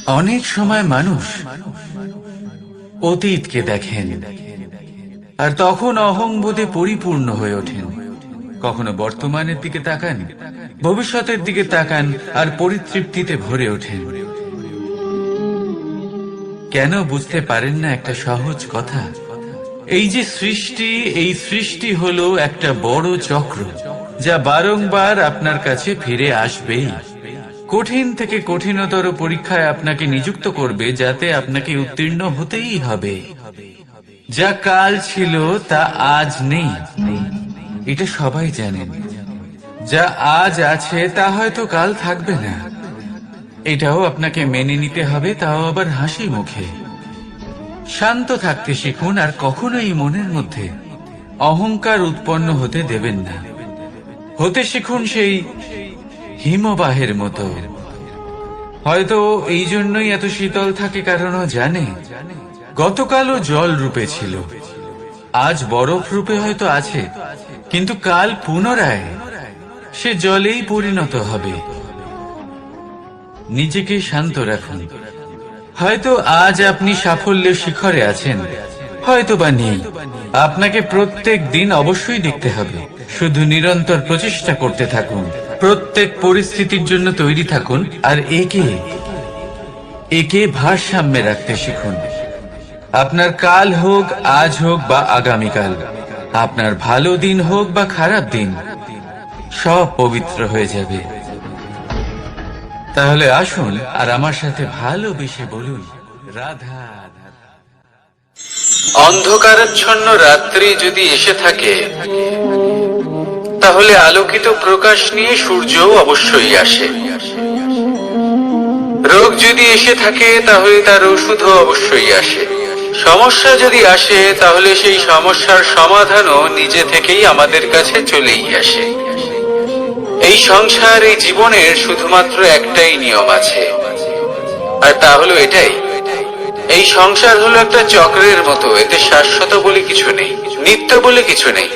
অনেক সময় মানুষ অতীতকে দেখেন আর তখন অহংবোধে পরিপূর্ণ হয়ে ওঠেন। কখনো বর্তমানের দিকে তাকান, ভবিষ্যতের দিকে তাকান আর পরিতৃপ্তিতে ভরে ওঠেন। কেন বুঝতে পারেন না একটা সহজ কথা? এই যে সৃষ্টি, এই সৃষ্টি হলো একটা বড় চক্র যা বারংবার আপনার কাছে ফিরে আসবেই। কঠিন থেকে কঠিনতর পরীক্ষায় আপনাকে নিযুক্ত করবে, যাতে আপনাকে উত্তীর্ণ হতেই হবে। যা কাল ছিল তা আজ নেই, এটা সবাই জানেন। যা আজ আছে তা হয়তো কাল থাকবে না, এটাও আপনাকে মেনে নিতে হবে, তাও আবার হাসি মুখে। শান্ত থাকতে শিখুন আর কখনোই মনের মধ্যে অহংকার উৎপন্ন হতে দেবেন না। হতে শিখুন সেই হিমবাহের মতো। হয়তো এই জন্যই এত শীতল থাকে, কারণ ও জানে গতকালও জল রূপে ছিল, আজ বরফ রূপে হয়তো আছে, কিন্তু কাল পুনরায় সে জলেই পরিণত হবে। নিজেকে শান্ত রাখুন। হয়তো আজ আপনি সাফল্যের শিখরে আছেন, হয়তো বা নেই। আপনাকে প্রত্যেক দিন অবশ্যই দেখতে হবে। শুধু নিরন্তর প্রচেষ্টা করতে থাকুন, প্রত্যেক পরিস্থিতির জন্য তৈরি থাকুন আর একে ভারসাম্যে রাখতে শিখুন। আপনার কাল হোক, আজ হোক বা আগামীকাল, আপনার ভালো দিন হোক বা খারাপ দিন, সব পবিত্র হয়ে যাবে। তাহলে আসুন আর আমার সাথে ভালোবেসে বলুন, রাধা। অন্ধকারাচ্ছন্ন রাত্রি যদি এসে থাকে, তাহলে আলোকিত প্রকাশ নিয়ে সূর্যও অবশ্যই আসে। রোগ যদি এসে থাকে, তাহলে তার ওষুধও অবশ্যই আসে। সমস্যা যদি আসে, তাহলে সেই সমস্যার সমাধানও নিজে থেকেই আমাদের কাছে চলেই আসে। এই সংসার, এই জীবনের শুধুমাত্র একটাই নিয়ম আছে, আর তা হলো এটাই: এই সংসার হলো একটা চক্রের মতো। এতে শাশ্বত বলে কিছু নেই, নিত্য বলে কিছু নেই,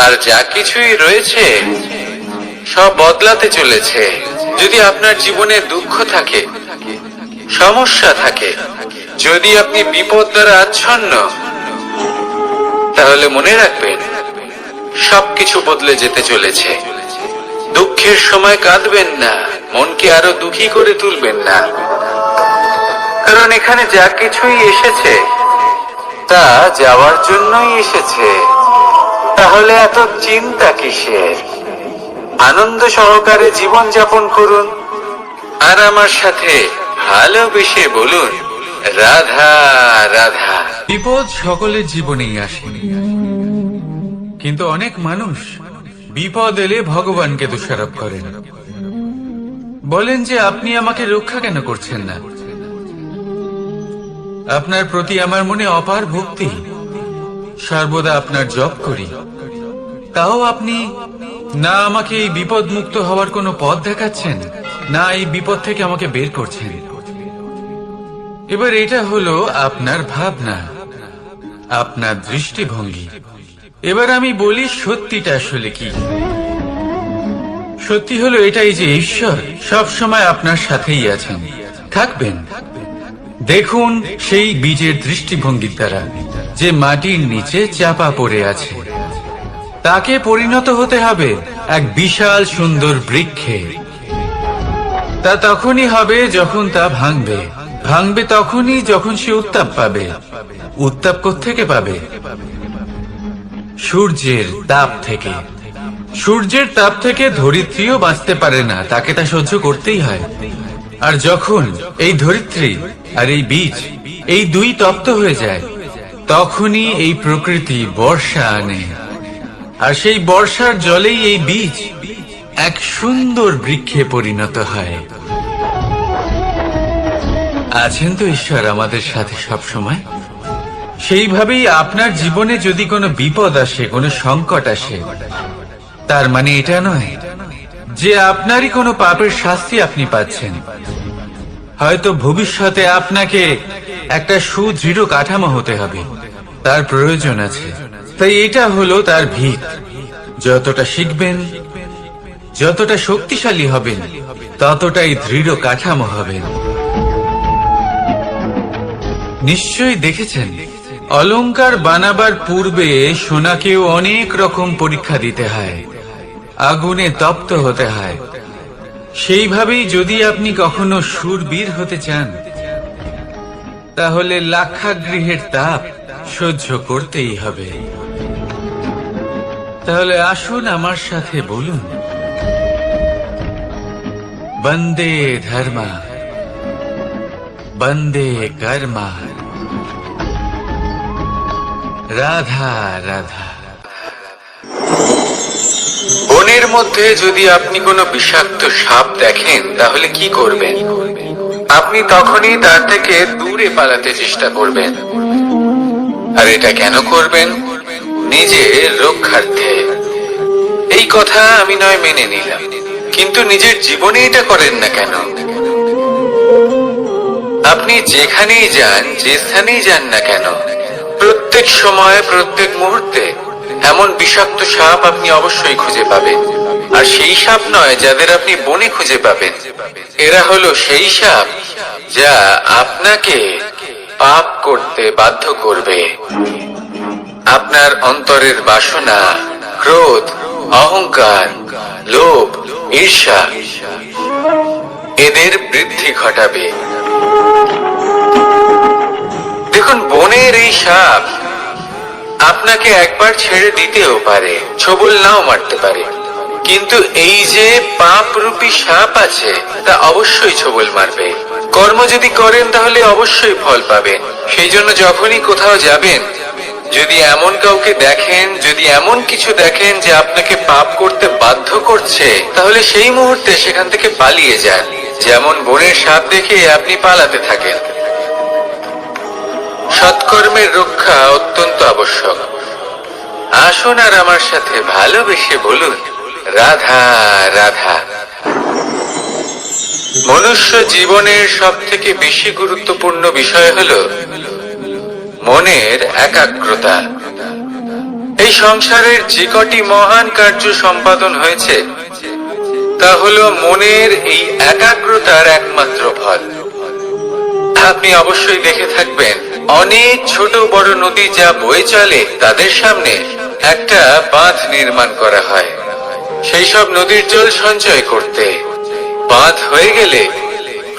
আর যা কিছুই রয়েছে সব বদলাতে চলেছে। যদি আপনার জীবনে দুঃখ থাকে, সমস্যা থাকে, যদি আপনি বিপদ দ্বারা আচ্ছন্ন, তাহলে মনে রাখবেন সবকিছু বদলে যেতে চলেছে। দুঃখের সময় কাঁদবেন না, মনকে আরো দুঃখী করে তুলবেন না, কারণ এখানে যা কিছুই এসেছে তা যাওয়ার জন্যই এসেছে। তাহলে এত চিন্তা কিসের? আনন্দ সহকারে জীবন যাপন করুন আর আমার সাথে ভালোবেসে বলুন, রাধা রাধা। বিপদ সকলের জীবনেই আসে, কিন্তু অনেক মানুষ বিপদ এলে ভগবানকে দোষারোপ করেন। বলেন যে আপনি আমাকে রক্ষা কেন করছেন না? আপনার প্রতি আমার মনে অপার ভক্তি, সর্বদা আপনার জপ করি, তাও আপনি না আমাকে এই বিপদ মুক্ত হওয়ার কোনো পথ দেখাচ্ছেন, না এই বিপদ থেকে আমাকে বের করছেন। এবার এটা হলো আপনার ভাবনা, আপনার দৃষ্টিভঙ্গি। এবার আমি বলি সত্যিটা আসলে কি। সত্যি হলো এটাই যে ঈশ্বর সব সময় আপনার সাথেই আছেন, থাকবেন। দেখুন সেই বীজের দৃষ্টিভঙ্গির দ্বারা, যে মাটির নিচে চাপা পড়ে আছে, তাকে পরিণত হতে হবে এক বিশাল সুন্দর বৃক্ষে। তা তখনই হবে যখন তা ভাঙবে, ভাঙবে তখনই যখন সে উত্তাপ পাবে। উত্তাপ কোত্থেকে পাবে? সূর্যের তাপ থেকে। সূর্যের তাপ থেকে ধরিত্রীও বাঁচতে পারে না, তাকে তা সহ্য করতেই হয়। আর যখন এই ধরিত্রী আর এই বীজ, এই দুই তপ্ত হয়ে যায়, তখনই এই প্রকৃতি বর্ষা আনে, আর সেই বর্ষার জলেই এই বীজ এক সুন্দর বৃক্ষে পরিণত হয়। আছেন তো ঈশ্বর আমাদের সাথে সব সময়? সেইভাবেই আপনার জীবনে যদি কোনো বিপদ আসে, কোনো সংকট আসে, তার মানে এটা নয় যে আপনারই কোনো পাপের শাস্তি আপনি পাচ্ছেন। হয়তো ভবিষ্যতে আপনাকে একটা সুদৃঢ় কাঠামো হতে হবে, তার প্রয়োজন আছে। তাই এটা হলো তার ভিত। যতটা শিখবেন, যতটা শক্তিশালী হবেন, ততটাই দৃঢ় কাঠামো হবেন। নিশ্চয়ই দেখেছেন, অলংকার বানাবার পূর্বে সোনাকেও অনেক রকম পরীক্ষা দিতে হয়, আগুনে তপ্ত হতে হয়। সেইভাবেই যদি আপনি কখনো শূরবীর হতে চান, তাহলে লাক্ষাগৃহের তাপ সহ্য করতেই হবে। তাহলে আসুন আমার সাথে বলুন, বন্দে ধর্মা, বন্দে কর্মা, রাধা রাধা। বনের মধ্যে যদি আপনি কোনো বিষাক্ত সাপ দেখেন, তাহলে কি করবেন? আপনি তখনই তার থেকে দূরে পালাতে চেষ্টা করবেন। আর এটা কেন করবেন? নিজের রক্ষার্থে। এই কথা আমি নয় মেনে নিলাম, কিন্তু নিজের জীবনে এটা করেন না কেন? আপনি যেখানেই যান, যে স্থানেই যান না কেন, প্রত্যেক সময়, প্রত্যেক মুহূর্তে এমন বিষাক্ত সাপ আপনি অবশ্যই খুঁজে পাবেন। আর সেই সাপ নয় যাদের আপনি বনে খুঁজে পাবেন, এরা হলো সেই সাপ যা আপনাকে পাপ করতে বাধ্য করবে। আপনার অন্তরের বাসনা, ক্রোধ, অহংকার, লোভ, ঈর্ষা এদের বৃদ্ধি ঘটাবে। দেখুন, বনের এই সাপ আপনাকে একবার ছেড়ে দিতেও পারে, ছোবল নাও মারতে পারে, কিন্তু এই যে পাপ রূপী সাপ আছে, তা অবশ্যই ছোবল মারবে। কর্ম যদি করেন তাহলে অবশ্যই ফল পাবেন। সেই জন্য যখনই কোথাও যাবেন, যদি এমন কাউকে দেখেন, যদি এমন কিছু দেখেন যে আপনাকে পাপ করতে বাধ্য করছে, তাহলে সেই মুহূর্তে সেখান থেকে পালিয়ে যান। যেমন বনের সাপ দেখে আপনি পালাতে থাকেন। সৎকর্মের রক্ষা অত্যন্ত আবশ্যক। আসুন আর আমার সাথে ভালোবেসে বলুন, রাধা রাধা। মনুষ্য জীবনের সব থেকে বেশি গুরুত্বপূর্ণ বিষয় হল মনের একাগ্রতা। এই সংসারের যে কটি মহান কার্য সম্পাদন হয়েছে, তা হল মনের এই একাগ্রতার একমাত্র ফল। আপনি অবশ্যই দেখে থাকবেন, অনেক ছোট বড় নদী যা বয়ে চলে, তাদের সামনে একটা বাঁধ নির্মাণ করা হয় সেই সব নদীর জল সঞ্চয় করতে। বাঁধ হয়ে গেলে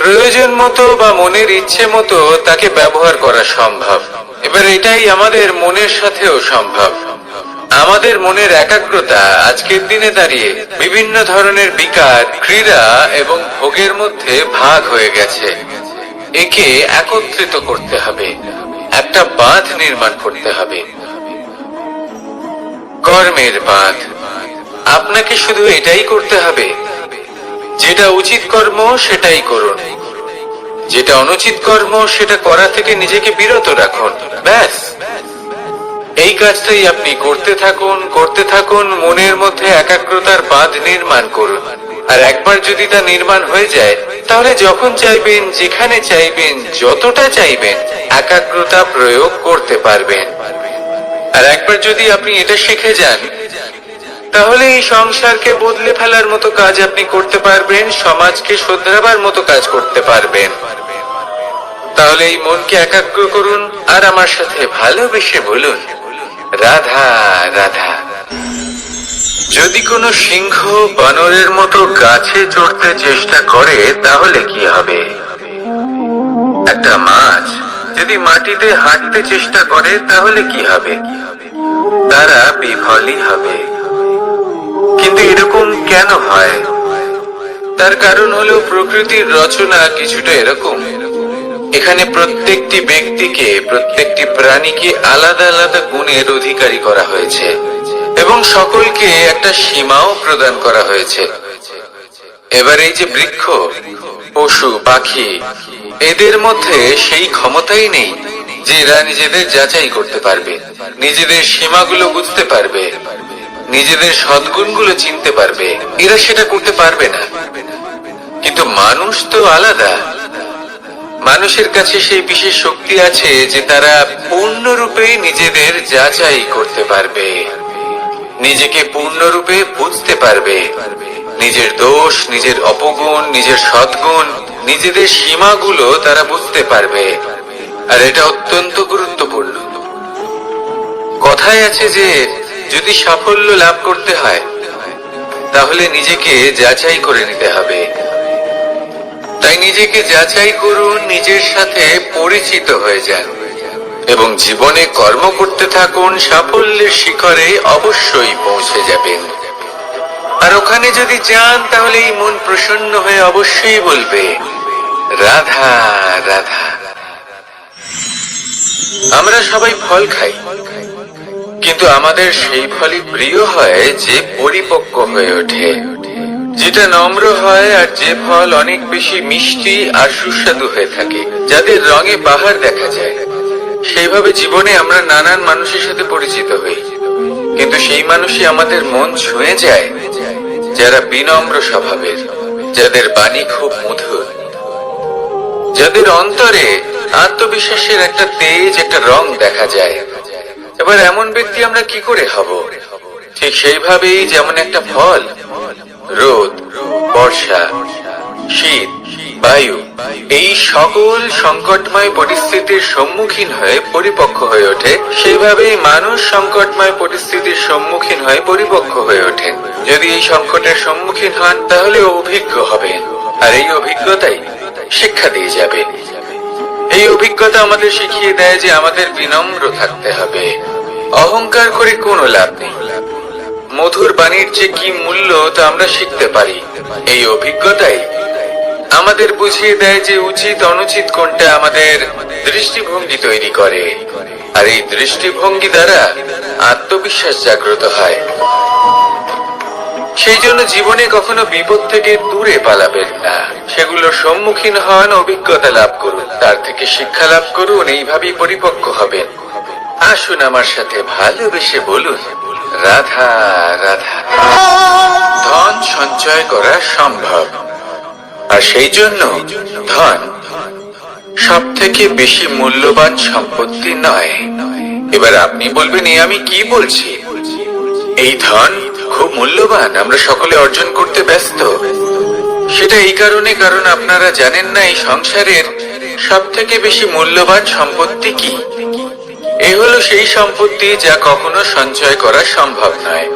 প্রয়োজন মতো বা মনের ইচ্ছে মতো তাকে ব্যবহার করা সম্ভব। এবার এটাই আমাদের মনের সাথেও সম্ভব। আমাদের মনের একাগ্রতা আজকের দিনে দাঁড়িয়ে বিভিন্ন ধরনের বিকার, ক্রীড়া এবং ভোগের মধ্যে ভাগ হয়ে গেছে। একে একত্রিত করতে হবে, একটা বাঁধ নির্মাণ করতে হবে, কর্মের বাঁধ। আপনাকে শুধু এটাই করতে হবে, যেটা উচিত কর্ম সেটাই করুন, যেটা অনুচিত কর্ম সেটা করা থেকে নিজেকে বিরত রাখুন। ব্যাস, এই কাজটাই আপনি করতে থাকুন, করতে থাকুন। মনের মধ্যে একাগ্রতার বাঁধ নির্মাণ করুন। আর একবার যদি তা নির্মাণ হয়ে যায়, তাহলে যখন চাইবেন, যেখানে চাইবেন, যতটা চাইবেন, একাগ্রতা প্রয়োগ করতে পারবেন। আর একবার যদি আপনি এটা শিখে যান, তাহলে এই সংসারকে বদলে ফেলার মতো কাজ আপনি করতে পারবেন, সমাজকে শোধরাবার মতো কাজ করতে পারবেন। তাহলে এই মনকে একাগ্র করুন আর আমার সাথে ভালোবেসে বলুন, রাধা রাধা। যদি কোনো সিংহ বানরের মতো গাছে চড়তে চেষ্টা করে, তাহলে কি হবে? একটা মাছ যদি মাটিতে হাঁটতে চেষ্টা করে, তাহলে কি হবে? তারা বিফলই হবে। কিন্তু এরকম কেন হয়? তার কারণ হলো প্রকৃতির রচনা কিছুটা এরকম। এখানে প্রত্যেকটি ব্যক্তিকে, প্রত্যেকটি প্রাণীকে আলাদা আলাদা গুণের অধিকারী করা হয়েছে এবং সকলকে একটা সীমাও প্রদান করা হয়েছে। এবার এই যে বৃক্ষ, পশু, পাখি, এদের মধ্যে সেই ক্ষমতাই নেই যে এরা নিজেদের যাচাই করতে পারবে, নিজেদের সীমাগুলো বুঝতে পারবে, নিজেদের সদ্গুণগুলো চিনতে পারবে। এরা সেটা করতে পারবে না। কিন্তু মানুষ তো আলাদা। মানুষের কাছে সেই বিশেষ শক্তি আছে যে তারা পূর্ণরূপে নিজেদের যাচাই করতে পারবে, নিজেকে পূর্ণরূপে বুঝতে পারবে, নিজের দোষ, নিজের অপগুণ, নিজের সদ্গুণ, নিজেদের সীমাগুলো তারা বুঝতে পারবে। আর এটা অত্যন্ত গুরুত্বপূর্ণ। কথায় আছে যে যদি সাফল্য লাভ করতে হয় তাহলে নিজেকে যাচাই করে নিতে হবে। তাই নিজেকে যাচাই করুন, নিজের সাথে পরিচিত হয়ে যান এবং জীবনে কর্ম করতে থাকুন। সাফল্যের শিখরে অবশ্যই পৌঁছে যাবেন। আর ওখানে যদি যান তাহলে এই মন প্রসন্ন হয়ে অবশ্যই বলবে রাধা রাধা। আমরা সবাই ফল খাই, কিন্তু আমাদের সেই ফলই প্রিয় হয় যে পরিপক্ক হয়ে ওঠে, যেটা নম্র হয়, আর যে ফল অনেক বেশি মিষ্টি আর সুস্বাদু হয়ে থাকে, যাদের রঙে বাহার দেখা যায়। সেইভাবে জীবনে আমরা নানান মানুষের সাথে পরিচিত হই, কিন্তু সেই মানুষই আমাদের মন ছুঁয়ে যায় যারা বিনম্র স্বভাবের, যাদের বাণী খুব মধুর, যাদের অন্তরে আত্মবিশ্বাসের একটা তেজ, একটা রং দেখা যায়। এবার এমন ব্যক্তি আমরা কি করে হব? ঠিক সেইভাবেই যেমন একটা ফল রোদ, বর্ষা, শীত, বায়ু এই সকল সংকটময় পরিস্থিতির সম্মুখীন হয়ে পরিপক্ক হয়ে ওঠে, সেইভাবেই মানুষ সংকটময় পরিস্থিতির সম্মুখীন হয়ে পরিপক্ক হয়ে ওঠেন। যদি এই সংকটের সম্মুখীন হন তাহলে অভিজ্ঞ হবেন, আর এই অভিজ্ঞতাই শিক্ষা দিয়ে যাবে। এই অভিজ্ঞতা আমাদের শিখিয়ে দেয় যে আমাদের বিনম্র থাকতে হবে। অহংকার করে কোনো লাভ নেই। মধুর বাণীর যে কি মূল্য তা আমরা শিখতে পারি। এই অভিজ্ঞতাই আমাদের বুঝিয়ে দেয় যে উচিত অনুচিত কোনটা, আমাদের দৃষ্টিভঙ্গি তৈরি করে, আর এই দৃষ্টিভঙ্গি দ্বারা আত্মবিশ্বাস জাগ্রত হয়। সেই জন্য জীবনে কখনো বিপদ থেকে দূরে পালাবেন না, সেগুলোর সম্মুখীন হন, অভিজ্ঞতা লাভ করুন, তার থেকে শিক্ষা লাভ করুন, এইভাবেই পরিপক্ক হবেন। আসুন আমার সাথে ভালোবেসে বলুন রাধা রাধা। ধন সঞ্চয় করা সম্ভব, আর সেই জন্য ধন সব থেকে বেশি মূল্যবান সম্পত্তি নয়। এবার আপনি বলবেন এ আমি কি বলছি? এই ধন খুব মূল্যবান, আমরা সকলে অর্জন করতে ব্যস্ত। সেটা এই কারণে, কারণ আপনারা জানেন না এই সংসারের সব থেকে বেশি মূল্যবান সম্পত্তি কি। এ হলো সেই সম্পত্তি যা কখনো সঞ্চয় করা সম্ভব নয়।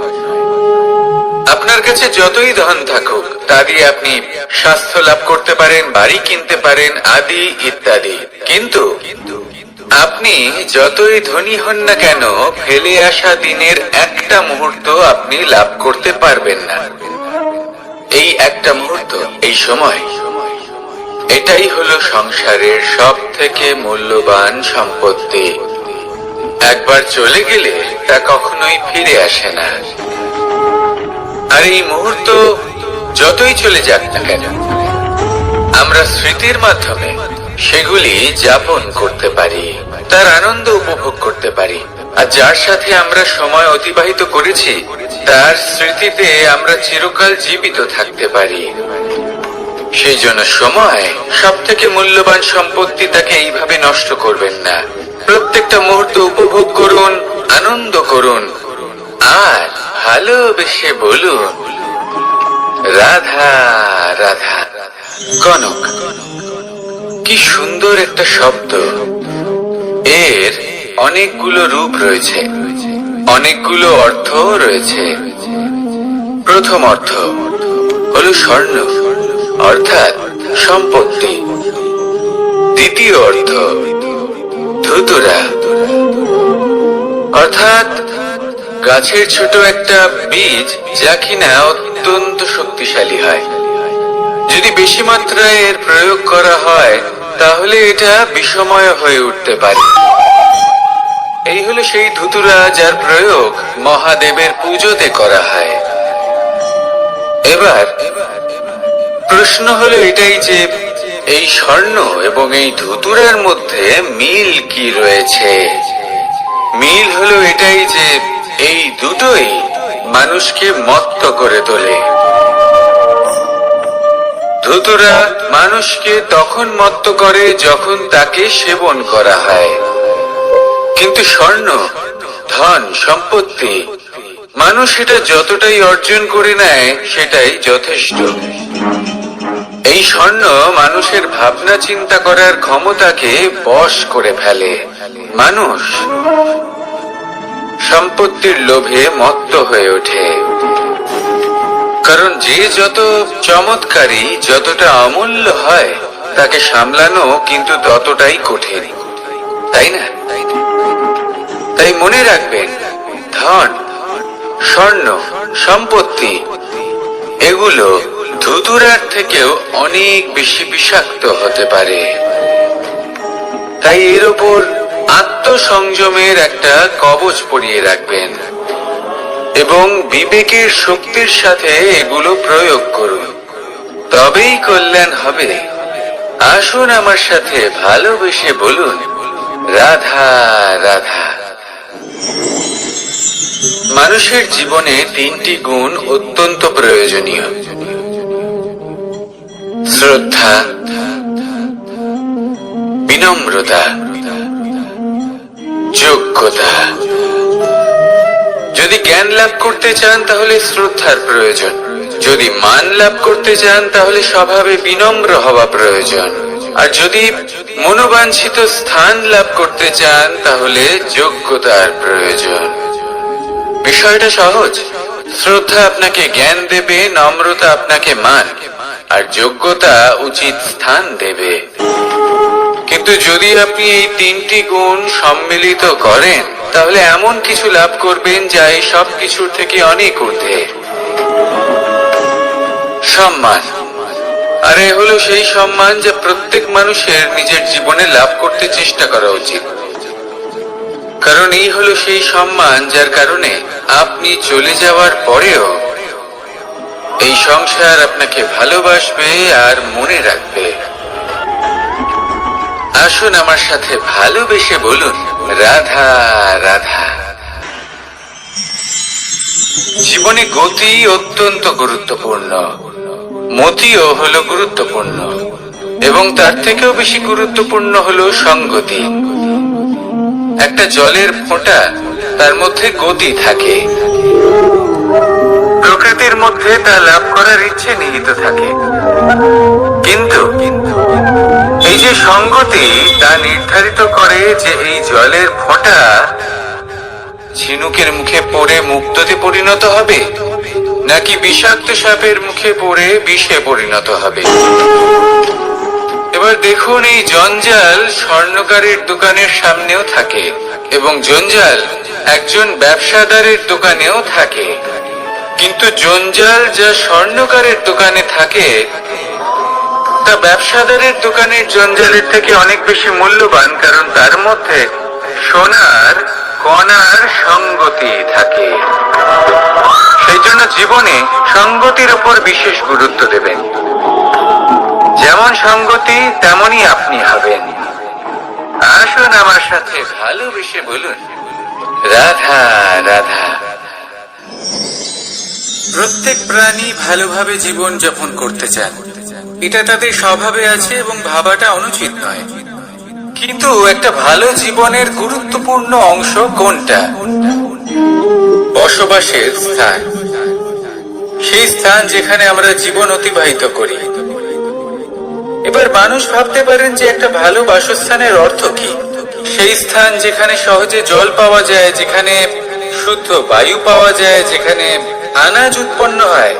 আপনার কাছে যতই ধন থাকুক তা দিয়ে আপনি স্বাস্থ্য লাভ করতে পারেন, বাড়ি কিনতে পারেন, আদি ইত্যাদি, কিন্তু আপনি যতই ধনী হন না কেন ফেলে আসা দিনের একটা মুহূর্ত আপনি লাভ করতে পারবেন না। এই একটা মুহূর্ত, এই সময়, এটাই হলো সংসারের সব থেকে মূল্যবান সম্পত্তি। একবার চলে গেলে তা কখনোই ফিরে আসে না। আর এই মুহূর্ত যতই চলে যাক না কেন আমরা স্মৃতির মাধ্যমে সেগুলি যাপন করতে পারি, তার আনন্দ উপভোগ করতে পারি। আর যার সাথে আমরা সময় অতিবাহিত করেছি তার স্মৃতিতে আমরা চিরকাল জীবিত থাকতে পারি। সেই জন্য সময় সব থেকে মূল্যবান সম্পত্তি, তাকে এইভাবে নষ্ট করবেন না। প্রত্যেকটা মুহূর্ত উপভোগ করুন, আনন্দ করুন, আর ভালোবেসে বলুন রাধা রাধা। কনক, কি সুন্দর একটা শব্দ। এর অনেকগুলো রূপ রয়েছে, অনেকগুলো অর্থ রয়েছে। প্রথম অর্থ হলো স্বর্ণ, অর্থাৎ সম্পত্তি। দ্বিতীয় অর্থ ধুতুরা, অর্থাৎ গাছের ছোট একটা বীজ যা কিনা অত্যন্ত শক্তিশালী হয়। যদি বেশি মাত্রায় এর প্রয়োগ করা হয় তাহলে এটা বিষময় হয়ে উঠতে পারে। এই হলো সেই ধুতুরা যার প্রয়োগ মহাদেবের পুজোতে করা হয়। এবার প্রশ্ন হলো এটাই যে এই স্বর্ণ এবং এই ধুতুরার মধ্যে মিল কি রয়েছে? মিল হলো এটাই যে এই দুটোই মানুষকে মত্ত করে তোলে। ধুতুরা মানুষকে তখন মত্ত করে যখন তাকে সেবন করা হয়, কিন্তু স্বর্ণ, ধন, সম্পত্তি মানুষ এটা যতটাই অর্জন করে নেয় সেটাই যথেষ্ট। এই স্বর্ণ মানুষের ভাবনা চিন্তা করার ক্ষমতাকে বশ করে ফেলে। মানুষ সম্পত্তির লোভে মত্ত হয়ে ওঠে, কারণ যে যত চমৎকারী, যতটা অমূল্য হয়, তাকে সামলানো কিন্তু ততটাই কঠিন, তাই না? তাই মনে রাখবেন, ধন, স্বর্ণ, সম্পত্তি এগুলো ধুতুরার থেকেও অনেক বেশি বিষাক্ত হতে পারে। তাই এর ওপর আত্মসংযমের একটা কবচ পরিয়ে রাখবেন এবং বিবেকের শক্তির সাথে এগুলো প্রয়োগ করুন, তবেই কল্যাণ হবে। আসুন আমার সাথে ভালোবেসে বলুন, রাধা রাধা। মানুষের জীবনে তিনটি গুণ অত্যন্ত প্রয়োজনীয়: শ্রদ্ধা, বিনম্রতা, যোগ্যতা। যদি জ্ঞান লাভ করতে চান তাহলে শ্রদ্ধার প্রয়োজন, যদি মান লাভ করতে চান তাহলে স্বভাবে বিনম্র হওয়া প্রয়োজন, আর যদি মনোবাঞ্ছিত স্থান লাভ করতে চান তাহলে যোগ্যতার প্রয়োজন। বিষয়টা সহজ। শ্রদ্ধা আপনাকে জ্ঞান দেবে, নম্রতা আপনাকে মান, আর যোগ্যতা উচিত স্থান দেবে। কিন্তু যদি আপনি এই তিনটি গুণ সম্মিলিত করেন তাহলে এমন কিছু লাভ করবেন যা এই সব কিছুর থেকে অনেক ঊর্ধ্বে। সম্মান। আর এ হলো সেই সম্মান যা প্রত্যেক মানুষের নিজের জীবনে লাভ করতে চেষ্টা করা উচিত, কারণ এই হলো সেই সম্মান যার কারণে আপনি চলে যাওয়ার পরেও এই সংসার আপনাকে ভালোবাসবে আর মনে রাখবে। আসুন আমার সাথে ভালোবেসে বলুন, রাধা রাধা। জীবনে গতি অত্যন্ত গুরুত্বপূর্ণ, মতিও হলো গুরুত্বপূর্ণ, এবং তার থেকেও বেশি গুরুত্বপূর্ণ হলো সঙ্গতি। একটা জলের ফোঁটা, তার মধ্যে গতি থাকে, প্রকৃতির মধ্যে তা লাভ করার ইচ্ছে নিহিত থাকে, কিন্তু এই যে সঙ্গতি তা নির্ধারিত করে যে এই জলের ফোঁটা ঝিনুকের মুখে পড়ে মুক্ততে পরিণত হবে নাকি বিষাক্ত সাপের মুখে পড়ে বিষে পরিণত হবে। এবার দেখুন, এই জঞ্জাল স্বর্ণকারের দোকানের সামনেও থাকে এবং জঞ্জাল একজন ব্যবসাদারের দোকানেও থাকে, কিন্তু জঞ্জাল যা স্বর্ণকারের দোকানে থাকে তা ব্যবসাদারের দোকানের জঞ্জালের থেকে অনেক বেশি মূল্যবান, কারণ তার মধ্যে সোনার কণার সঙ্গতি থাকে। সেই জন্য জীবনে সঙ্গতির উপর বিশেষ গুরুত্ব দেবেন। যেমন সঙ্গতি তেমনই আপনি হবেন। আসুন আমার সাথে ভালোবেসে বলুন, রাধা রাধা। প্রত্যেক প্রাণী ভালোভাবে জীবন যাপন করতে চান, এটা তাদের স্বভাবে আছে এবং ভাবাটা অনুচিত নয়। কিন্তু একটা ভালো জীবনের গুরুত্বপূর্ণ অংশ কোনটা? বসবাসের স্থান। সেই স্থান যেখানে আমরা জীবন অতিবাহিত করি। এবার মানুষ ভাবতে পারেন যে একটা ভালো বাসস্থানের অর্থ কি? সেই স্থান যেখানে সহজে জল পাওয়া যায়, যেখানে শুদ্ধ বায়ু পাওয়া যায়, যেখানে আনাজ উৎপন্ন হয়।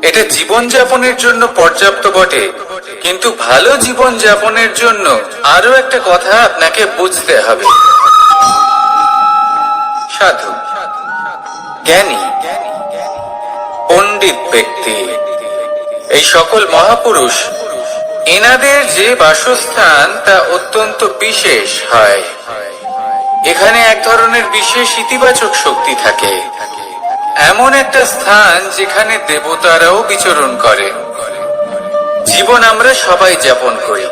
এটা জীবনযাপনের জন্য পর্যাপ্ত বটে, কিন্তু ভালো জীবন যাপনের জন্য আরো একটা কথা আপনাকে বুঝতে হবে। সাধু, জ্ঞানী, পণ্ডিত ব্যক্তি, এই সকল মহাপুরুষ, এনাদের যে বাসস্থান তা অত্যন্ত বিশেষ হয়। এখানে এক ধরনের বিশেষ ইতিবাচক শক্তি থাকে, এমন একটা স্থান যেখানে দেবতারাও বিচরণ করে। জীবন আমরা সবাই যাপন করি,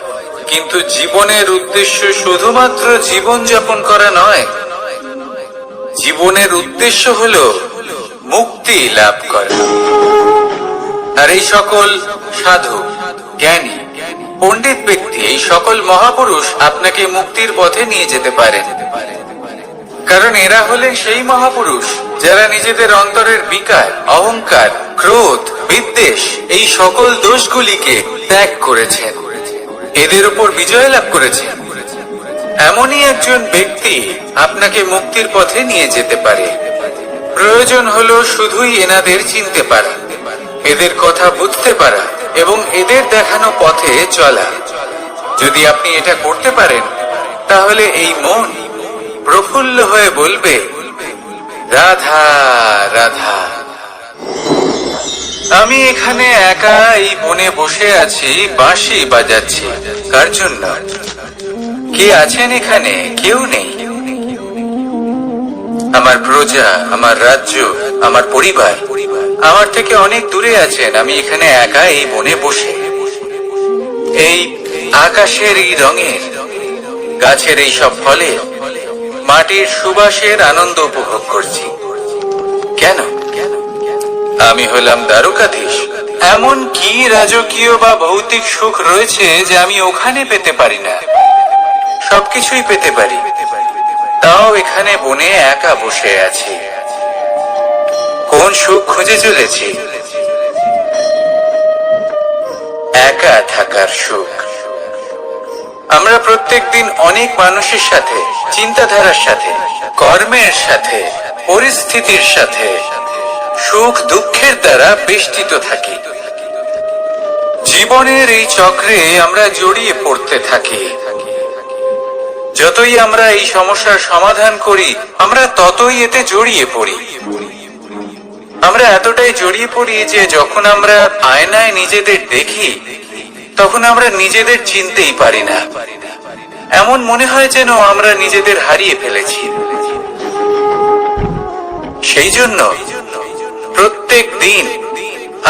কিন্তু জীবনের উদ্দেশ্য শুধুমাত্র জীবন যাপন করা নয়। জীবনের উদ্দেশ্য হলো মুক্তি লাভ করা। আর এই সকল সাধু, জ্ঞানী, পণ্ডিত ব্যক্তি, এই সকল মহাপুরুষ আপনাকে মুক্তির পথে নিয়ে যেতে পারেন, কারণ এরা হলেন সেই মহাপুরুষ যারা নিজেদের অন্তরের বিকার, অহংকার, ক্রোধ, বিদ্বেষ, এই সকল দোষগুলিকে ত্যাগ করেছেন, এদের উপর বিজয় লাভ করেছেন, এমনই একজন ব্যক্তি আপনাকে মুক্তির পথে নিয়ে যেতে পারে। প্রয়োজন হলো শুধুই এনাদের চিনতে পারা, এদের কথা বুঝতে পারা এবং এদের দেখানো পথে চলা। যদি আপনি এটা করতে পারেন, তাহলে এই মন প্রফুল্ল হয়ে বলবে, রাধা রাধা। আমি এখানে একা এই বনে বসে আছি, বাঁশি বাজাচ্ছি। কার জন্য? কে আছেন এখানে? কেউ নেই। আমার প্রজা, আমার রাজ্য, আমার পরিবার আমার থেকে অনেক দূরে আছেন। আমি এখানে একা এই বনে বসে এই আকাশের এই রঙের, গাছের এই সব ফলে, মাটির সুবাসের আনন্দ উপভোগ করছি। কেন? আমি হলাম দ্বারকাধীশ। এমন কি রাজকীয় বা ভৌতিক সুখ রয়েছে যে আমি ওখানে পেতে পারি না? সবকিছুই পেতে পারি, তাও এখানে বনে একা বসে আছি। কোন সুখ খুঁজে চলেছি? একা থাকার সুখ। আমরা প্রত্যেকদিন অনেক মানুষের সাথে, চিন্তাধারার সাথে, কর্মের সাথে, পরিস্থিতির সাথে, সুখ দুঃখের দ্বারা বেষ্টিত থাকি। জীবনের এই চক্রে আমরা জড়িয়ে পড়তে থাকি। যতই আমরা এই সমস্যার সমাধান করি, আমরা ততই এতে জড়িয়ে পড়ি। আমরা এতটাই জড়িয়ে পড়ি যে যখন আমরা আয়নায় নিজেদের দেখি, তখন আমরা নিজেদের চিনতেই পারি না। এমন মনে হয় যেন আমরা নিজেদের হারিয়ে ফেলেছি। সেই জন্য প্রত্যেক দিন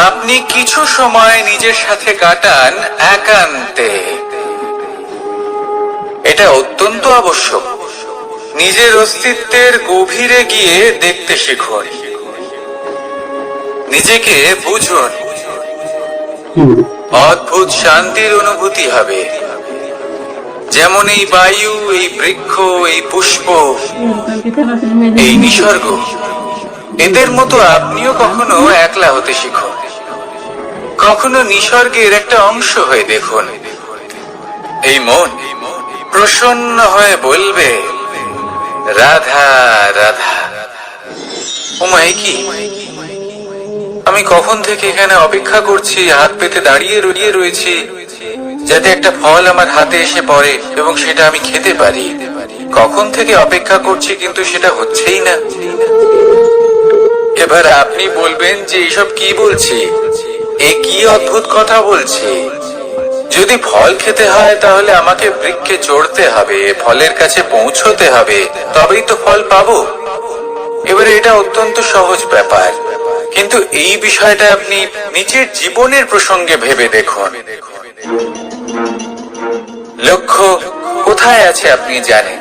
আপনি কিছু সময় নিজের সাথে কাটান একান্তে। এটা অত্যন্ত আবশ্যক। নিজের অস্তিত্বের গভীরে গিয়ে দেখতে শিখুন, নিজেকে বুঝুন। অদ্ভুত শান্তির অনুভূতি হবে। যেমন এই বায়ু, এই বৃক্ষ, এই পুষ্প, এই নিসর্গ, এদের মতো আপনিও কখনো একলা হতে শিখুন। কখনো নিসর্গের একটা অংশ হয়ে দেখুন। এই মন প্রসন্ন হয়ে বলবে, রাধা রাধা। ওমাই কি, আমি কখন থেকে এখানে অপেক্ষা করছি, হাত পেতে দাঁড়িয়ে রয়েছি, যাতে একটা ফল আমার হাতে এসে পড়ে এবং সেটা আমি খেতে পারি। কখন থেকে অপেক্ষা করছি, কিন্তু সেটা হচ্ছেই না। এবার আপনি বলবেন যে এসব কি বলছি, এ কি অদ্ভুত কথা বলছি। যদি ফল খেতে হয় তাহলে আমাকে বৃক্ষে চড়তে হবে, ফলের কাছে পৌঁছতে হবে, তবেই তো ফল পাবো। এবারে এটা অত্যন্ত সহজ ব্যাপার, কিন্তু এই বিষয়টা আপনি নিজের জীবনের প্রসঙ্গে ভেবে দেখুন। লক্ষ্য কোথায় আছে আপনি জানেন,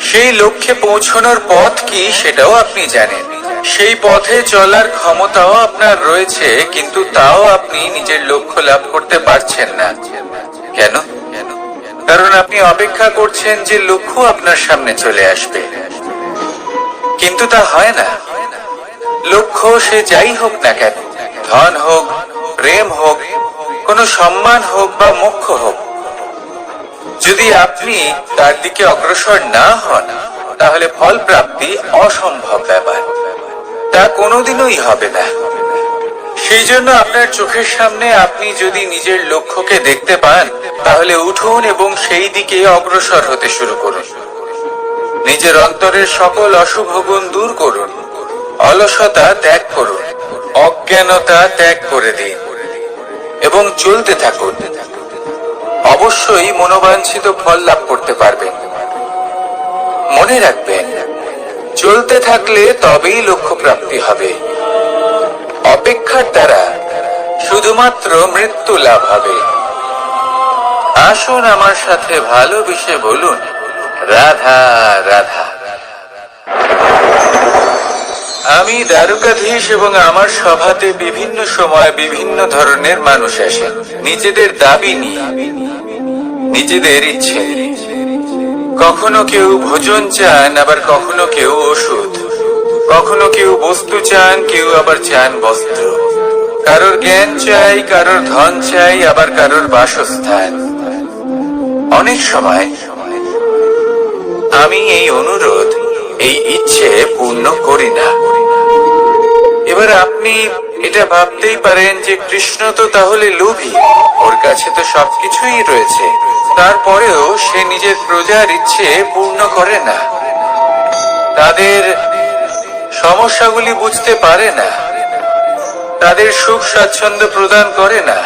সেই লক্ষ্যে পৌঁছানোর পথ কি সেটাও আপনি জানেন, সেই পথে চলার ক্ষমতাও আপনার রয়েছে, কিন্তু তাও আপনি নিজের লক্ষ্য লাভ করতে পারছেন না। কেন? কারণ আপনি অপেক্ষা করছেন যে লক্ষ্য আপনার সামনে চলে আসবে, কিন্তু তা হয় না। লক্ষ্য সে যাই হোক না কেন, ধন হোক, প্রেম হোক, কোনো সম্মান হোক বা মোক্ষ হোক, যদি আপনি তার দিকে অগ্রসর না হন, তাহলে ফল প্রাপ্তি অসম্ভব ব্যাপার, তা কোনোদিনই হবে না। সেই জন্য আপনার চোখের সামনে আপনি যদি নিজের লক্ষ্যকে দেখতে পান, তাহলে উঠুন এবং সেই দিকে অগ্রসর হতে শুরু করুন। নিজের অন্তরের সকল অশুভ গুণ দূর করুন, অলসতা ত্যাগ করুন, অজ্ঞানতা ত্যাগ করে দিন এবং চলতে থাকুন। অবশ্যই মনোবাঞ্ছিত ফল লাভ করতে পারবেন। মনে রাখবেন, চলতে থাকলে তবেই লক্ষ্য প্রাপ্তি হবে। অপেক্ষার দ্বারা শুধুমাত্র মৃত্যু লাভ হবে। আসুন আমার সাথে ভালোবেসে বলুন, রাধা রাধা। আমি দ্বারকাধীশ এবং আমার সভাতে বিভিন্ন সময় বিভিন্ন ধরনের মানুষ আসেন, নিজেদের দাবি নিয়ে, নিজেদের ইচ্ছে। কখনো কেউ ভোজন চান, আবার কখনো কেউ ওষুধ, কখনো কেউ বস্তু চান, কেউ আবার চান বস্ত্র। কারোর জ্ঞান চাই, কারোর ধন চাই, আবার কারোর বাসস্থান। অনেক সময় আমি এই অনুরোধ, এই ইচ্ছে পূর্ণ করি না। এবার আপনি এটা ভাবতেই পারেন যে কৃষ্ণ তো তাহলে লোভী, ওর কাছে তো সবকিছুই রয়েছে, তারপরেও সে নিজের প্রজার ইচ্ছে পূর্ণ করে না, তাদের সমস্যাগুলি বুঝতে পারে না, তাদের সুখ স্বাচ্ছন্দ্য প্রদান করে না।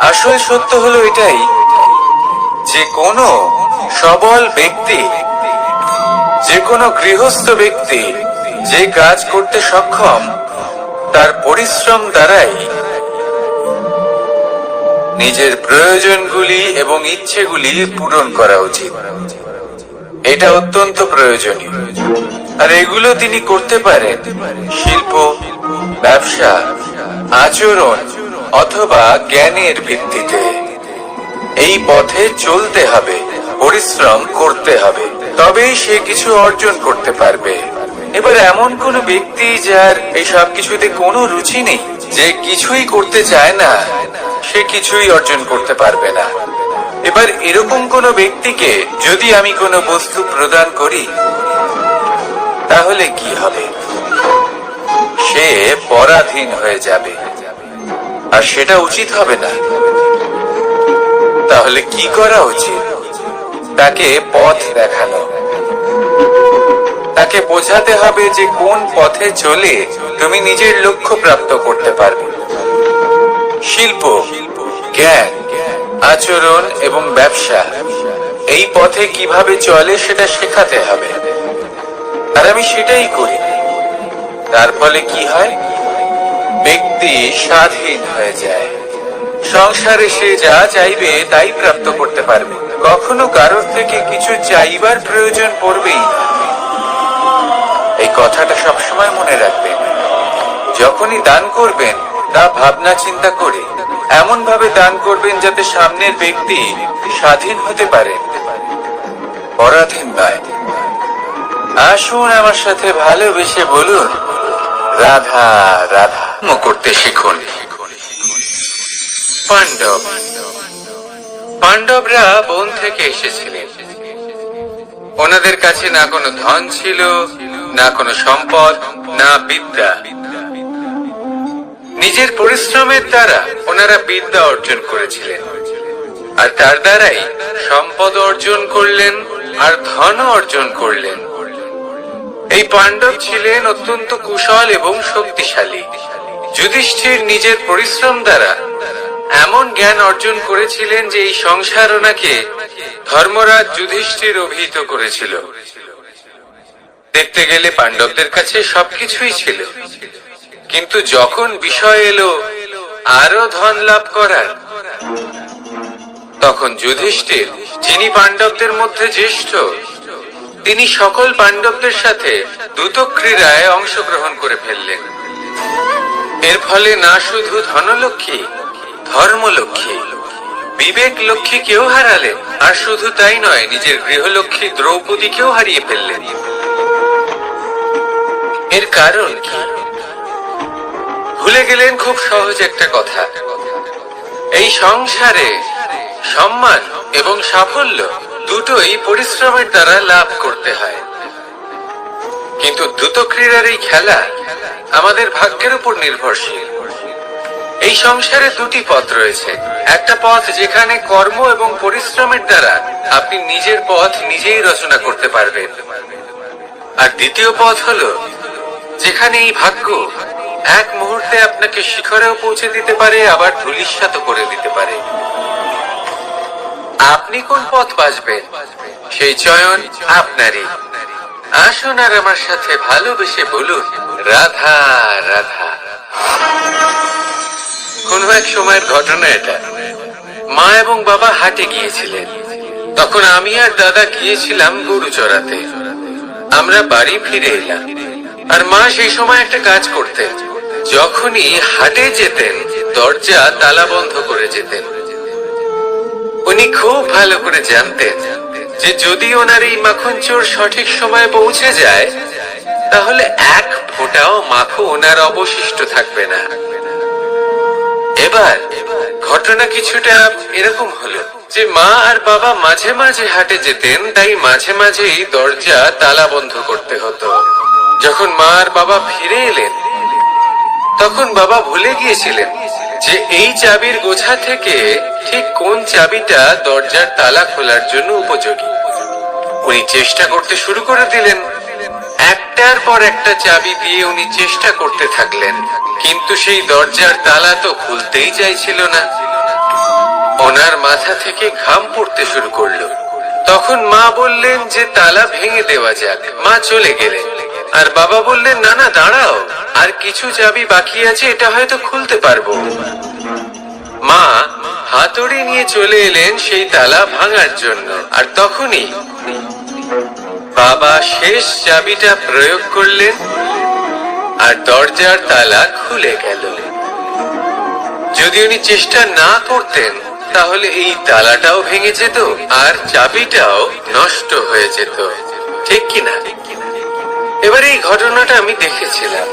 আসল সত্য হলো এটাই যে কোনো সবল ব্যক্তি, যে কোনো গৃহস্থ ব্যক্তি যে কাজ করতে সক্ষম, তার পরিশ্রম দ্বারাই নিজের প্রয়োজনগুলি এবং ইচ্ছেগুলি পূরণ করা উচিত। এটা অত্যন্ত প্রয়োজনীয়। আর এগুলো তিনি করতে পারেন শিল্প, ব্যবসা, আচরণ অথবা জ্ঞানের ভিত্তিতে। এই পথে চলতে হবে, পরিশ্রম করতে হবে, তবেই সে কিছু অর্জন করতে পারবে। এবার এমন কোন ব্যক্তি যার এই সব কিছুতে কোনো রুচি নেই, যে কিছুই করতে চায় না, সে কিছুই অর্জন করতে পারবে না। এবার এরকম কোন ব্যক্তিকে যদি আমি কোনো বস্তু প্রদান করি, তাহলে কি হবে? সে পরাধীন হয়ে যাবে, আর সেটা উচিত হবে না। তাহলে কি করা উচিত? তাকে পথ দেখানো, তাকে বোঝাতে হবে যে কোন পথে চলে তুমি নিজের লক্ষ্য প্রাপ্ত করতে পারবে। শিল্প, জ্ঞান, আচরণ এবং ব্যবসা, এই পথে কিভাবে চলে সেটা শেখাতে হবে। আর আমি সেটাই করি। তার ফলে কি হয়? ব্যক্তি স্বাধীন হয়ে যায়। সংসারে সে যা চাইবে তাই প্রাপ্ত করতে পারবে, কখনো কারোর থেকে কিছু চাইবার প্রয়োজন পড়বেই না। এই কথাটা সবসময় মনে রাখবেন। যখনই দান করবেন, তা ভাবনা চিন্তা করে এমন ভাবে দান করবেন যাতে সামনের ব্যক্তি স্বাধীন হতে পারে, পরাধীন নয়। আসুন আমার সাথে ভালোবেসে বলুন, রাধা রাধা করতে শিখুন। পাণ্ডব, পাণ্ডবরা বন থেকে এসেছিলেন। ওনাদের কাছে না কোনো ধন ছিল, না কোনো সম্পদ, না বিদ্যা। নিজের পরিশ্রমের দ্বারা ওনারা বিদ্যা অর্জন করেছিলেন, আর তার দ্বারাই সম্পদ অর্জন করলেন আর ধন অর্জন করলেন। এই পাণ্ডব ছিলেন অত্যন্ত কুশল এবং শক্তিশালী। যুধিষ্ঠির নিজের পরিশ্রম দ্বারা এমন জ্ঞান অর্জন করেছিলেন যে এই সংসার ওনাকে ধর্মরাজ যুধিষ্ঠির অভিহিত করেছিল। দেখতে গেলে পাণ্ডবদের কাছে সবকিছুই ছিল, কিন্তু যখন বিষয় এলো আরো ধন লাভ করার, তখন যুধিষ্ঠির, যিনি পাণ্ডবদের মধ্যে জ্যেষ্ঠ, তিনি সকল পাণ্ডবদের সাথে দ্রুত ক্রীড়ায় অংশগ্রহণ করে ফেললেন। এর ফলে না শুধু ধনলক্ষ্মী, ধর্মলক্ষ্মী, বিবেক লক্ষ্মী কেউ হারালেন, আর শুধু তাই নয়, নিজের গৃহলক্ষ্মী দ্রৌপদীকেও হারিয়ে ফেললেন। এর কারণ কি? ভুলে গেলেন খুব সহজ একটা কথা, এই সংসারে সম্মান এবং সাফল্য দুটোই পরিশ্রমের দ্বারা লাভ করতে হয়। কিন্তু দ্রুত ক্রীড়ার এই খেলা আমাদের ভাগ্যের উপর নির্ভরশীল। এই সংসারে দুটি পথ রয়েছে। একটা পথ যেখানে কর্ম এবং পরিশ্রমের দ্বারা আপনি নিজের পথ নিজেই রচনা করতে পারবেন, আর দ্বিতীয় পথ হলো যেখানে এই ভাগ্য এক মুহূর্তে আপনাকে শিখরেও পৌঁছে দিতে পারে, আবার ধূলিসাৎ করে দিতে পারে। আপনি কোন পথ বাছবেন, সেই চয়ন আপনারই। আসুন আর আমার সাথে ভালোবেসে বলুন, রাধা রাধা। কোন এক সময়ের ঘটনা এটা। মা এবং বাবা হাটে গিয়েছিলেন। তখন আমি আর দাদা গিয়েছিলাম গরু চড়াতে। আমরা বাড়ি ফিরে এলাম, আর মা সেই সময় একটা কাজ করতেন। যখনই হাটে যেতেন, দরজা তালা বন্ধ করে যেতেন। উনি খুব ভালো করে জানতেন যে যদি ওনার এই মাখন চোর সঠিক সময়ে পৌঁছে যায়, তাহলে এক ফোঁটাও মাখন আর অবশিষ্ট থাকবে না। এবার ঘটনা কিছুটা এরকম হলো যে মা আর বাবা মাঝে মাঝে হাটে যেতেন, তাই মাঝে মাঝেই দরজা তালা বন্ধ করতে হতো। যখন মা আর বাবা ফিরে এলেন তখন বাবা ভুলে গিয়েছিলেন যে এই চাবির গোছা থেকে ঠিক কোন চাবিটা দরজার তালা খোলার জন্য উপযোগী। উনি চেষ্টা করতে শুরু করে দিলেন। একটার পর একটা চাবি দিয়ে উনি চেষ্টা করতে থাকলেন, কিন্তু সেই দরজার তালা তো খুলতেই চাইছিল না। ওনার মাথা থেকে ঘাম পড়তে শুরু করলো। তখন মা বললেন যে তালা ভেঙে দেওয়া যাক। মা চলে গেলেন আর বাবা বললেন, না না দাঁড়াও, আর কিছু চাবি বাকি আছে, এটা হয়তো খুলতে পারবো। মা হাতুড়ি নিয়ে চলে এলেন সেই তালা ভাঙার জন্য, আর তখনই বাবা শেষ চাবিটা প্রয়োগ করলেন আর দরজার তালা খুলে গেল। যদি উনি চেষ্টা না করতেন তাহলে এই তালাটাও ভেঙে যেত আর চাবিটাও নষ্ট হয়ে যেত, ঠিক কিনা? এবার এই ঘটনাটা আমি দেখেছিলাম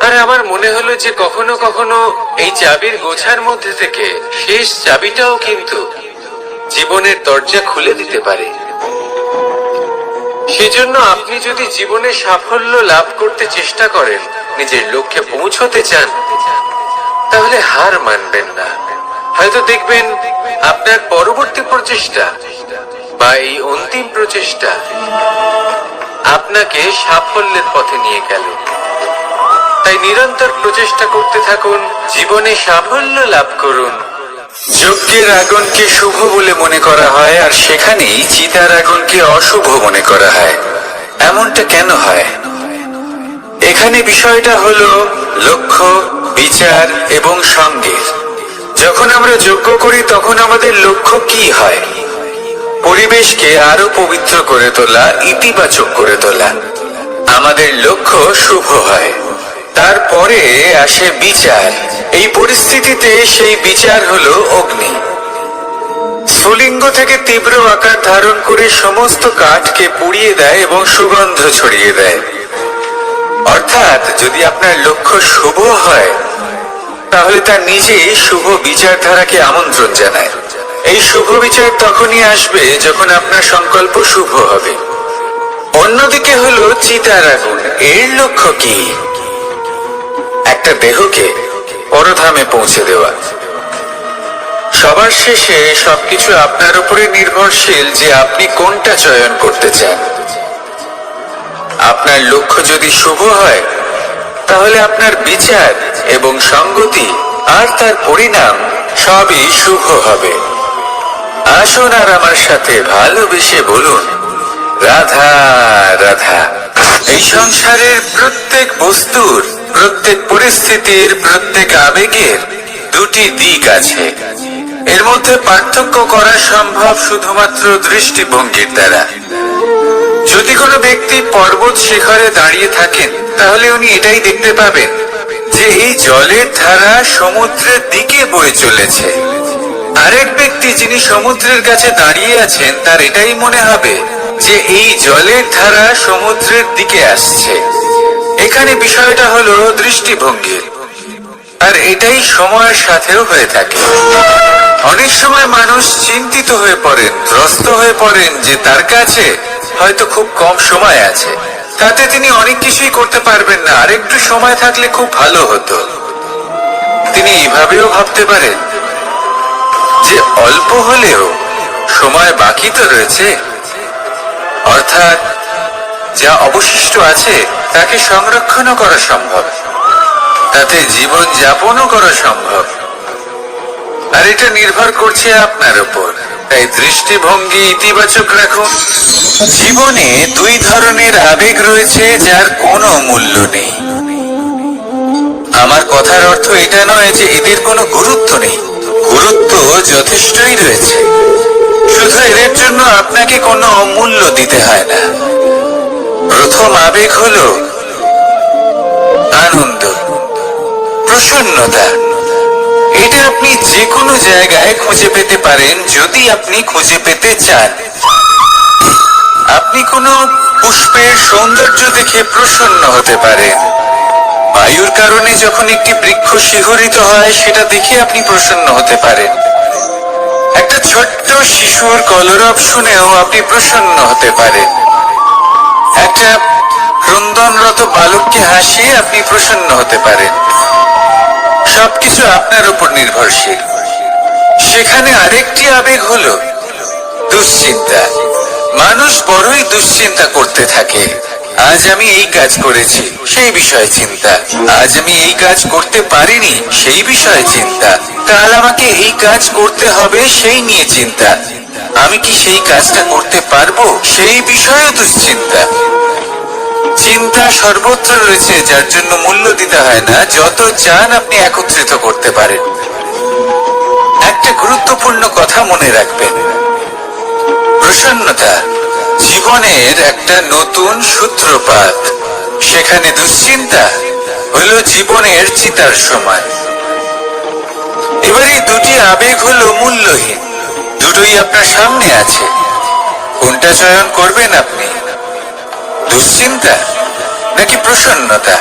আর আমার মনে হলো যে কখনো কখনো এই চাবির গোছার মধ্যে থেকে শেষ চাবিটাও কিন্তু জীবনের দরজা খুলে দিতে পারে। সেজন্য আপনি যদি জীবনে সাফল্য লাভ করতে চেষ্টা করেন, নিজের লক্ষ্যে পৌঁছতে চান, তাহলে হার মানবেন না। হয়তো দেখবেন আপনার পরবর্তী প্রচেষ্টা বা এই অন্তিম প্রচেষ্টা আপনাকে সাফল্যের পথে নিয়ে গেল। তাই নিরন্তর প্রচেষ্টা করতে থাকুন, জীবনে সাফল্য লাভ করুন। যজ্ঞের আগুনকে শুভ বলে মনে করা হয়, আর সেখানেই চিতার আগুনকে অশুভ মনে করা হয়। এমনটা কেন হয়? এখানে বিষয়টা হলো লক্ষ্য, বিচার এবং সঙ্গের। যখন আমরা যজ্ঞ করি তখন আমাদের লক্ষ্য কি হয়? পরিবেশকে আরো পবিত্র করে তোলা, ইতিবাচক করে তোলা। আমাদের লক্ষ্য শুভ হয়। তারপরে আসে বিচার। এই পরিস্থিতিতে সেই বিচার হলো অগ্নি। স্ফুলিঙ্গ থেকে তীব্র আকার ধারণ করে সমস্ত কাঠকে পুড়িয়ে দেয় এবং সুগন্ধ ছড়িয়ে দেয়। অর্থাৎ যদি আপনার লক্ষ্য শুভ হয় তাহলে তা নিজেই শুভ বিচারধারাকে আমন্ত্রণ জানায়। এই শুভ বিচার তখনই আসবে যখন আপনার সংকল্প শুভ হবে। অন্যদিকে হলো চিতার আগুন। এর লক্ষ্য কি? একটা দেহকে পরধামে পৌঁছে দেওয়া। সবার শেষে সবকিছু আপনার উপরে নির্ভরশীল যে আপনি কোনটা চয়ন করতে চান। আপনার লক্ষ্য যদি শুভ হয় তাহলে আপনার বিচার এবং সঙ্গতি আর তার পরিণাম সবই শুভ হবে। আসুন আর আমার সাথে ভালোবেসে বলুন, রাধা রাধা। এই সংসারের প্রত্যেক বস্তুর, প্রত্যেক পরিস্থিতির, প্রত্যেক আবেগের দুটি দিক আছে। এর মধ্যে পার্থক্য করা সম্ভব শুধুমাত্র দৃষ্টিভঙ্গির দ্বারা। যদি কোনো ব্যক্তি পর্বত শিখরে দাঁড়িয়ে থাকেন তাহলে উনি এটাই দেখতে পাবেন যে এই জলের ধারা সমুদ্রের দিকে বয়ে চলেছে। আরেক ব্যক্তি যিনি সমুদ্রের কাছে দাঁড়িয়ে আছেন তার এটাই মনে হবে যে এই জলের ধারা সমুদ্রের দিকে আসছে। এখানে বিষয়টা হলো দৃষ্টিভঙ্গির, আর এটাই সময়ের সাথেও হয়ে থাকে। অনেক সময় মানুষ চিন্তিত হয়ে পড়েন, ত্রস্ত হয়ে পড়েন যে তার কাছে হয়তো খুব কম সময় আছে, তাতে তিনি অনেক কিছুই করতে পারবেন না, আর একটু সময় থাকলে খুব ভালো হতো। তিনি এভাবেও ভাবতে পারেন যে অল্প হলেও সময় বাকি তো রয়েছে, অর্থাৎ যা অবশিষ্ট আছে তাকে সংরক্ষণও করা সম্ভব, তাতে জীবন যাপনও করা সম্ভব। আর এটা নির্ভর করছে আপনার উপর। তাই দৃষ্টিভঙ্গি ইতিবাচক রাখুন। জীবনে দুই ধরনের আবেগ রয়েছে যার কোনো মূল্য নেই। আমার কথার অর্থ এটা নয় যে এদের কোনো গুরুত্ব নেই, গুরুত্ব যথেষ্টই রয়েছে, শুধু এদের জন্য আপনাকে কোনো মূল্য দিতে হয় না। প্রথম আবেগ হলো আনন্দ, প্রসন্নতা। এটা আপনি যে কোনো জায়গায় খুঁজে পেতে পারেন যদি আপনি খুঁজে পেতে চান। আপনি কোনো পুষ্পের সৌন্দর্য দেখে প্রসন্ন হতে পারেন। বায়ুর কারণে যখন একটি বৃক্ষ শিহরিত হয় সেটা দেখে আপনি প্রসন্ন হতে পারেন। একটা ছোট্ট শিশুর কলরব শুনেও আপনি প্রসন্ন হতে পারেন। একটা ক্রন্দনরত বালককে হাসিয়ে আপনি প্রসন্ন হতে পারেন। সবকিছু আপনার উপর নির্ভরশীল। সেখানে আরেকটি আবেগ হলো দুশ্চিন্তা। মানুষ বড়ই দুশ্চিন্তা করতে থাকে। আজ আমি এই কাজ করেছি, সেই বিষয়ে চিন্তা। আজ আমি এই কাজ করতে পারিনি, সেই বিষয়ে চিন্তা। কাল আমাকে এই কাজ করতে হবে, সেই নিয়ে চিন্তা। আমি কি সেই কাজটা করতে পারবো, সেই বিষয়ে দুশ্চিন্তা। চিন্তা সর্বত্র রয়েছে, যার জন্য মূল্য দিতে হয় না। যত চান আপনি একত্রিত করতে পারেন। একটা গুরুত্বপূর্ণ কথা মনে রাখবেন, প্রসন্নতা জীবনের একটা নতুন সূত্রপাত। সেখানে দুশ্চিন্তা হলো জীবনের চিতার সময়। এবার এই দুটি আবেগ হলো মূল্যহীন, দুটোই আপনার সামনে আছে। কোনটা চয়ন করবেন আপনি, দুশ্চিন্তা নাকি প্রসন্নতা?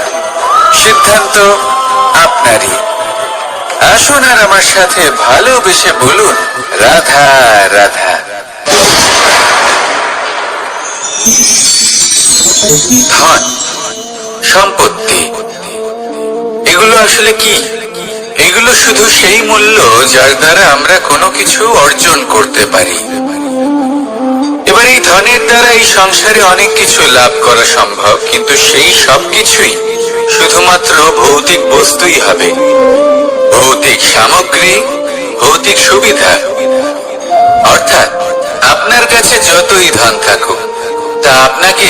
সিদ্ধান্ত আপনারই। আসুন আর আমার সাথে ভালোবেসে বলুন, রাধা রাধা। ধন, সম্পত্তি, এগুলো আসলে কি? এগুলো শুধু সেই মূল্য যার দ্বারা আমরা কোনো কিছু অর্জন করতে পারি। এবার এই ধনের দ্বারা এই সংসারে অনেক কিছু লাভ করা সম্ভব, কিন্তু সেই সবকিছুই শুধুমাত্র ভৌতিক বস্তুই হবে। ভৌতিক সামগ্রী, ভৌতিক সুবিধা। অর্থাৎ আপনার কাছে যতই ধন থাকুক, তা আপনাকে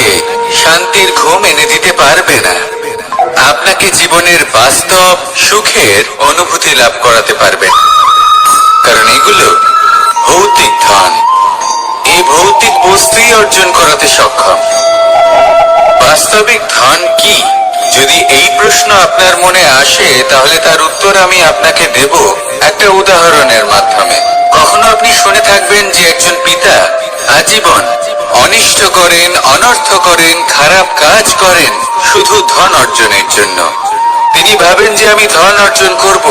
শান্তির ঘুম এনে দিতে পারবে না। আপনাকে জীবনের বাস্তব সুখের অনুভূতি লাভ করাতে পারবে না, কারণ এগুলো ভৌতিক ধন। এই ভৌতিক বস্তুই অর্জন করাতে সক্ষম। বাস্তবিক ধন কি? যদি এই প্রশ্ন আপনার মনে আসে, তাহলে তার উত্তর আমি আপনাকে দেব একটা উদাহরণের মাধ্যমে। কখনো আপনি শুনে থাকবেন যে একজন পিতা আজীবন অনিষ্ট করেন, অনর্থ করেন, খারাপ কাজ করেন শুধু ধন অর্জনের জন্য। তিনি ভাবেন যে আমি ধন অর্জন করব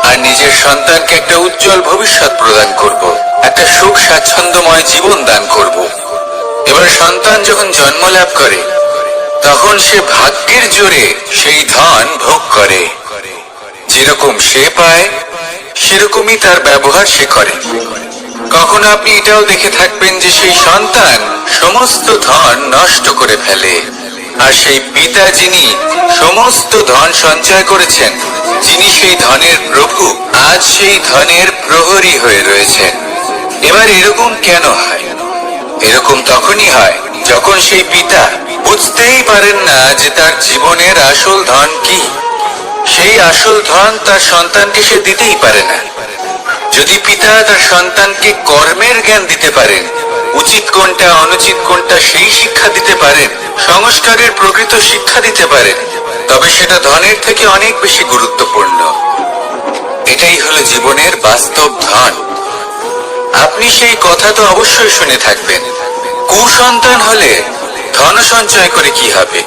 আর নিজের সন্তানকে একটা উজ্জ্বল ভবিষ্যৎ প্রদান করব, একটা সুখ স্বাচ্ছন্দ্যময় জীবন দান করব। এবার সন্তান যখন জন্ম লাভ করে, তখন সে ভাগ্যের জোরে সেই ধন ভোগ করে। যেরকম সে পায়, সেরকমই তার ব্যবহার সে করে। কখনো আপনি এটাও দেখে থাকবেন যে সেই সন্তান সমস্ত ধন নষ্ট করে ফেলে, আর সেই পিতা যিনি সমস্ত ধন সঞ্চয় করেছেন, যিনি সেই ধনের প্রভু, আজ সেই ধনের প্রহরী হয়ে রয়েছেন। এবার এরকম কেন হয়? এরকম তখনই হয় যখন সেই পিতা বুঝতেই পারেন না যে তার জীবনের আসল ধন কি। সেই আসল ধন তার সন্তানকে সে দিতেই পারে না। যদি পিতা তার সন্তানকে কর্মের জ্ঞান দিতে পারেন, উচিত কোনটা অনুচিত কোনটা সেই শিক্ষা দিতে পারেন, সংস্কারের প্রকৃত শিক্ষা দিতে পারেন, তবে সেটা ধনের থেকে অনেক বেশি গুরুত্বপূর্ণ। এটাই হলো জীবনের বাস্তব ধন। আপনি সেই কথা তো অবশ্যই শুনে থাকবেন, কুসন্তান হলে ধন সঞ্চয় করে কি হবে,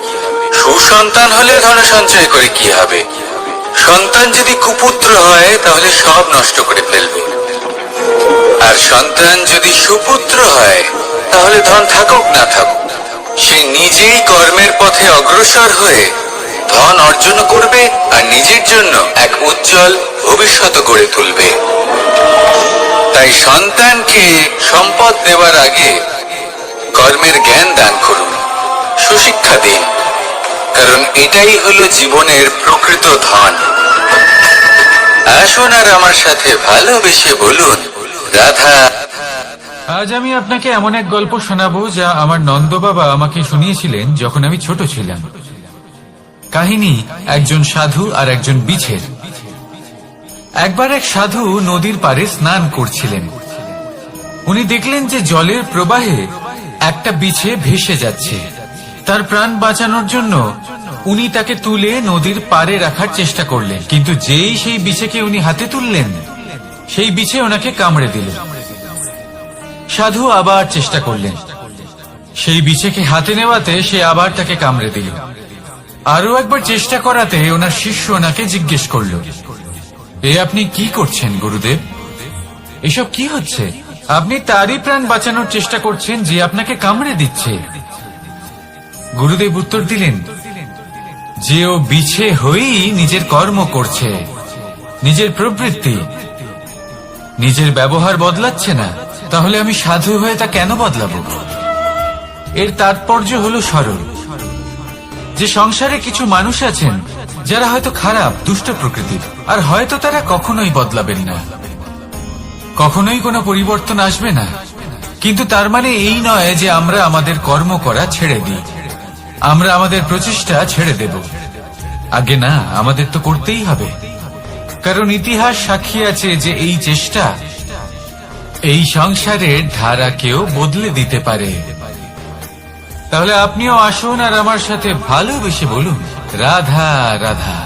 সুসন্তান হলে ধন সঞ্চয় করে কি হবে। সন্তান যদি কুপুত্র হয় তাহলে সব নষ্ট করে ফেলবে, আর সন্তান যদি সুপুত্র হয় তাহলে ধন থাকুক না থাকুক, সে নিজেই কর্মের পথে অগ্রসর হয়ে ধন অর্জন করবে আর নিজের জন্য এক উজ্জ্বল ভবিষ্যৎ গড়ে তুলবে। তাই সন্তানকে সম্পদ দেওয়ার আগে কর্মের জ্ঞান দান করুন, সুশিক্ষা দিন, কারণ এটাই হলো জীবনের প্রকৃত ধন। আসুন আর আমার সাথে ভালোবেসে বলুন, রাধা। আজ আমি আপনাকে এমন এক গল্প শোনাবো যা আমার নন্দ বাবা আমাকে শুনিয়েছিলেন যখন আমি ছোট ছিলাম। কাহিনী একজন সাধু আর একজন বিছের। একবার এক সাধু নদীর পাড়ে স্নান করছিলেন। উনি দেখলেন যে জলের প্রবাহে একটা বিছে ভেসে যাচ্ছে। তার প্রাণ বাঁচানোর জন্য উনি তাকে তুলে নদীর পাড়ে রাখার চেষ্টা করলেন, কিন্তু যেই সেই বিছেকে উনি হাতে তুললেন, সেই বিছে ওনাকে কামড়ে দিল। সাধু আবার চেষ্টা করলেন, সেই বিছেকে হাতে নেওয়াতে সে আবার তাকে কামড়ে দিল। আরো একবার চেষ্টা করাতে ওনার শিষ্য ওনাকে জিজ্ঞেস করল, এ আপনি কি করছেন গুরুদেব? এসব কি হচ্ছে? আপনি তারই প্রাণ বাঁচানোর চেষ্টা করছেন যে আপনাকে কামড়ে দিচ্ছে। গুরুদেব উত্তর দিলেন যে ও বিছে হয়েই নিজের কর্ম করছে, নিজের প্রবৃত্তি, নিজের ব্যবহার বদলাচ্ছে না। তাহলে আমি সাধু হয়ে তা কেন বদলাবো? এর তাৎপর্য হলো সরল, যে সংসারে কিছু মানুষ আছেন যারা হয়তো খারাপ, দুষ্ট প্রকৃতির, আর হয়তো তারা কখনোই বদলাবেন না, কখনোই কোনো পরিবর্তন আসবে না। কিন্তু তার মানে এই নয় যে আমরা আমাদের কর্ম করা ছেড়ে দিই, আমরা আমাদের প্রচেষ্টা ছেড়ে দেব। আগে না, আমাদের তো করতেই হবে, কারণ ইতিহাস সাক্ষী আছে যে এই চেষ্টা এই সংসারের ধারাকেও বদলে দিতে পারে। তাহলে আপনিও আসুন আর আমার সাথে ভালোবেসে বলুন, রাধা রাধা।